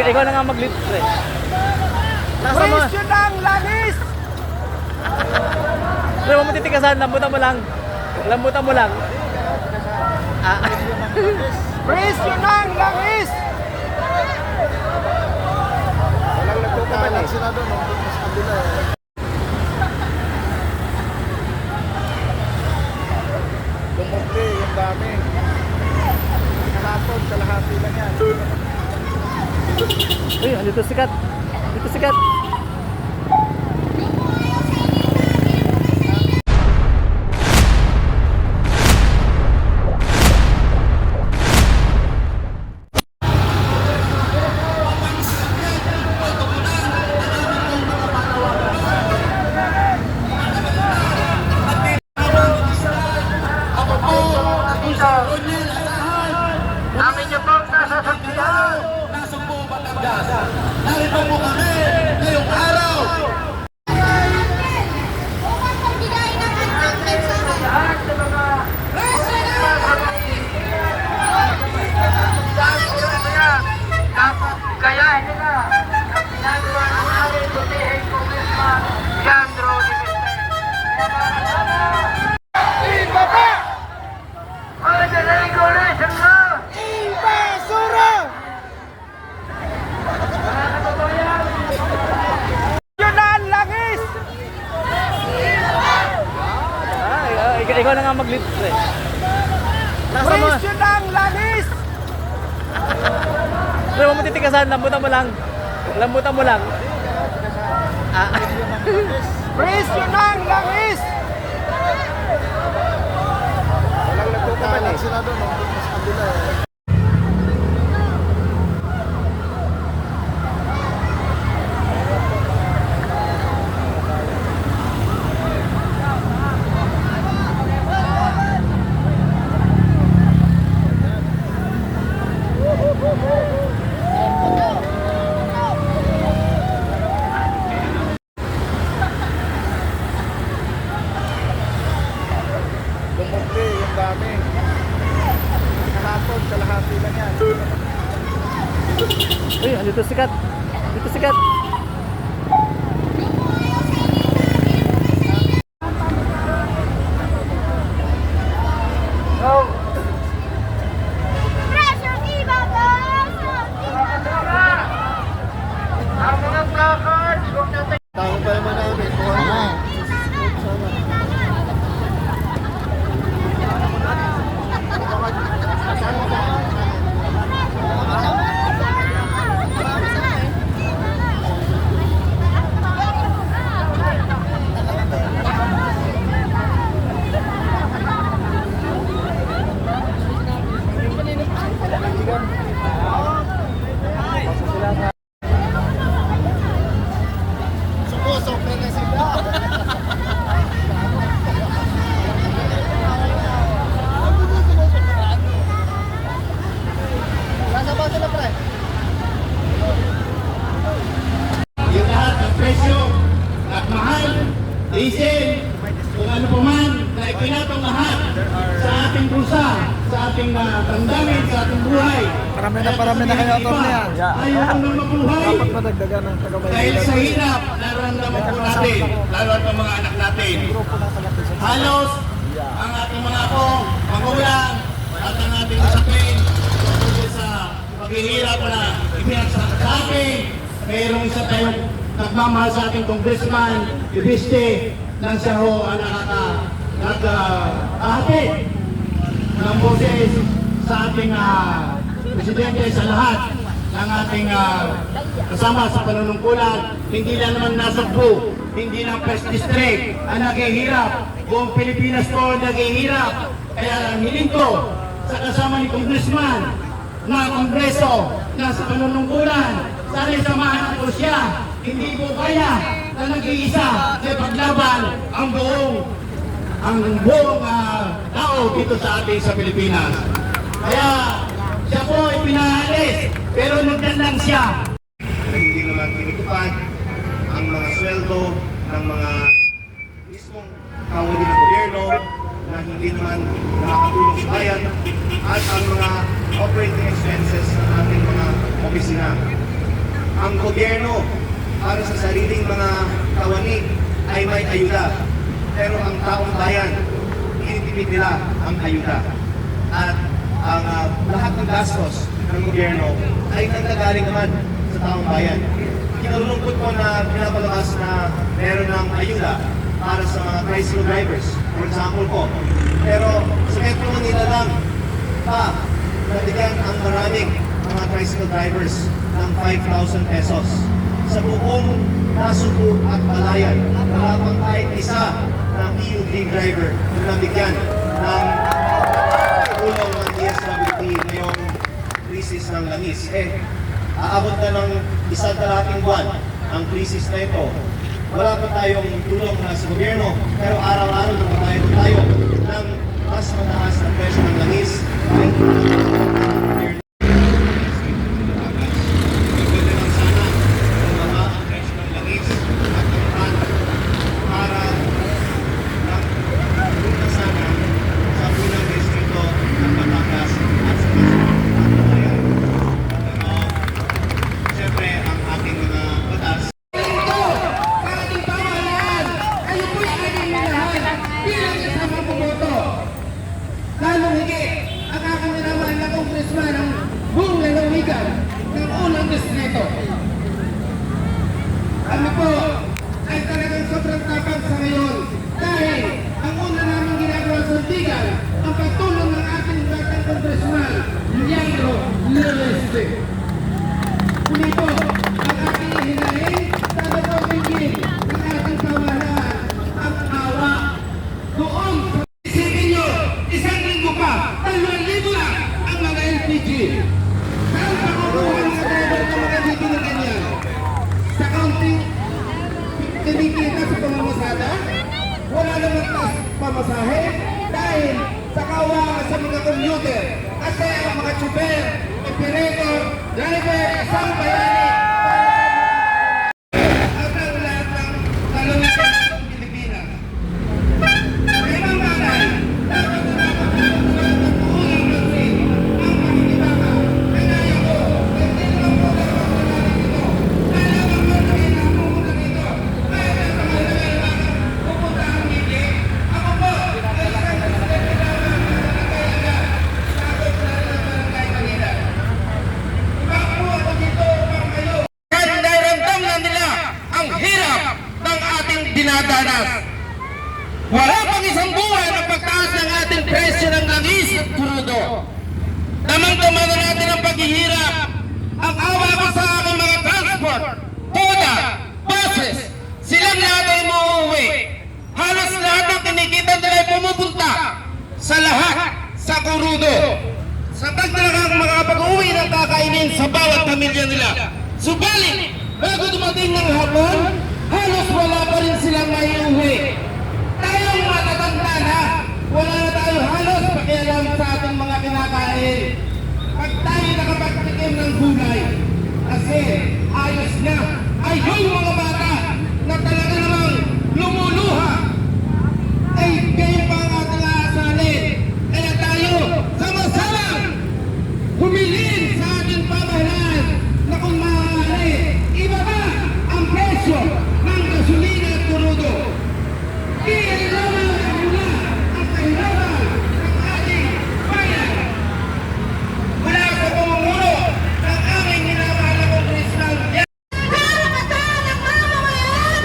ikaw na nga mag-lead, pre. Presyo ng langis! Pre, huwag mo titikasan, lambutan mo lang. Lambutan mo lang. Presyo ng langis! Walang nagkukumalan sila doon, mas kabila eh. Lumukli, yung dami. Kalapod, kalahati lang yan. Uy, dito sikat. Dito sikat. Amin niyo pong nasasakyan! Nasugbo Batangas. Narito po kami ngayong araw. Kaya hindi na ang ginagawa namin butihin Congressman Leandro Dimeste. Ibaba! Ang regulation na! Ibasura! Yun na ang langis! Ikaw na nga mag-lead, pre. Presyo ng langis! Pre, huwag mo titikasan, lambutan mo lang. Lambutan mo lang. Presyo ng langis! Walang nagkukumalan sila doon, mas kabila eh. Lumukli, yung dami. Kalapod, kalahati lang yan. Uy, dito sikat. Dito sikat. Ang mga placards, huwag natin. Tao pa naman namin. Sobra na sila. Sasama sila, pre. Yung lahat ng presyo at mahal, diesel, kung ano pa man na ipinatong lahat sa ating pusa, sa ating damdamin, sa ating buhay. Parami na kayo ito niya. Ayaw nang mabuhay. Dapat madagdagan ng Dahil sa hirap, nararamdaman po natin, lalo at ang mga anak natin. Halos, ang ating mga apo, magulang, at ang ating usapin, tungkol sa paghihirap na ipinagsak sa atin, mayroong isa tayong nagmamahal sa ating congressman, Dimeste, nang siya ho ang nag-ahatid ng boses sa ating presidente sa lahat ng ating kasama sa panunungkulan. Hindi lang naman nasagpo, hindi lang First District ang naghihirap, buong Pilipinas po naghihirap. Kaya hiling ko sa kasama ni Congressman na Kongreso na sa panunungkulan, sana samahan po siya. Hindi po kaya na nag-iisa na paglaban ang buong tao dito sa ating sa Pilipinas. Kaya siya po ay pinaalis, pero nagdandang siya. Hindi naman tinutupad ang mga sweldo ng mga mismong kawali ng gobyerno na hindi naman nakakatulong sa bayan at ang mga operating expenses ng ating mga opisina. ang gobyerno para sa sariling mga kawani ay may ayuda. Pero ang taong bayan, tinitipid nila ang ayuda. At ang lahat ng gastos ng gobyerno ay nanggagaling naman sa taong bayan. Kinalulungkot ko na pinapalabas na meron ng ayuda para sa mga tricycle drivers, for example po. Pero sa Metro Manila lang pa, nabigyan ang maraming mga tricycle drivers ng 5,000 pesos. Sa buong Nasuko at Balayan, wala pang kahit isa na PUV driver na nabigyan ng tulong ng DSWD ngayong krisis ng langis. Aabot na ng isang kalahating buwan ang krisis na ito. Wala pa tayong tulong na sa gobyerno, pero araw-araw na tayo ng mas mataas na presyo ng langis. Lalong higit ang aking minamahal na congressman ng buong lalawigan ng unang distrito. Kami po ay talagang sobrang tapang sa ngayon dahil ang una namin ginagawa sa Ortigan ang pagtulong ng ating batang congressman, Leandro Loreste. Muli po, ang aking hinahin, sana po bigyan ng ating pamahalaan ang awa doon sa isipin nyo, isang linggo pa, 2,000 na ang mga LPG. Saan pa kukuha ng mga driver ng mga dito na ganyan? Sa counting kinikita sa pamamasada? Wala naman taas pamasahe dahil sa kawawa sa mga commuter at kaya ang mga tsuper, operator, driver, isang bayani at ang lahat ng lalawigan ng Pilipinas. Kaya mga bagay, dapat na ulang natin ang pakikibaka. Kaya ko, hindi naman po dapat dito. Kaya naman po rin ang pumunta dito. Kaya sa mga nagalaman, pupunta ang hindi. Ako po, ay isang presidente naman ng nagalaman. Sakot na rin ang barangay Manila. Ibang po ako dito upang kayo. Kaya nairamdaman nila ang hirap ng ating dinadanas. Wala pang isang buwan ang pagtaas ng ating presyo ng langis at krudo. Damang-dama na natin ang paghihirap. Ang awa ko sa aking mga transport, toda, buses, silang lahat ay umuwi. Halos lahat ng kinikita nila ay pumupunta sa lahat sa krudo. Sa pagdalagang makapag-uwi ng kakainin sa bawat pamilya nila. Subalit, bago dumating ng hapon, halos wala pa rin silang maiuwi. Tayong matatanda na, wala na tayo halos pakialam sa ating mga kinakain. Pag tayo nakapagtikim ng gulay, kasi ayos na ay yung mga bata na talaga namang lumuluha, ay kayo pa ang ating aasalin. Kaya tayo, sama-sama, humilin sa ating pamahalaan na kung maaari, ibaba ang presyo ng gasolina at krudo. Kailangan muna ang kahirapan ng ating bayan. Mula sa pamumuno ng aming minamahal na congressman. Karapatan ng mamamayan!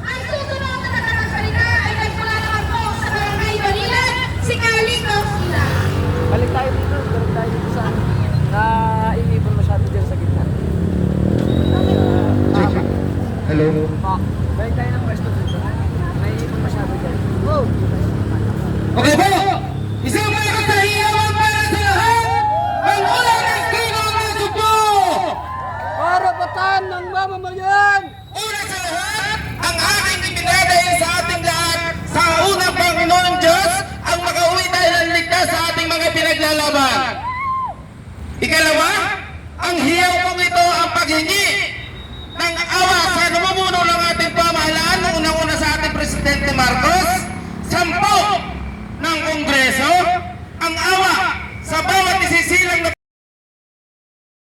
Ang susunod na nakakasalita ay nagmula naman po sa Barangay Banilan, si Carly Causila. Balik tayo dito sa naiipon masyado dyan sa gitna. Hello? Balik tayo ng pwesto dito. Naiipon masyado dyan. Oh! Okay po! Isang malakas na hiyawan para sa lahat! Ang ulan ng Ginoo na Subo! Karapatan ng mamamayan! Una sa lahat, ang aking ipinadayin sa ating lahat sa unang Panginoon Diyos ang makauwi tayo ng ligtas sa ating mga pinaglalaban. Ikalawa, ang hiyaw kong ito ang paghingi ng awa sa namumuno ng ating pamahalaan, unang-una sa ating Presidente Marcos.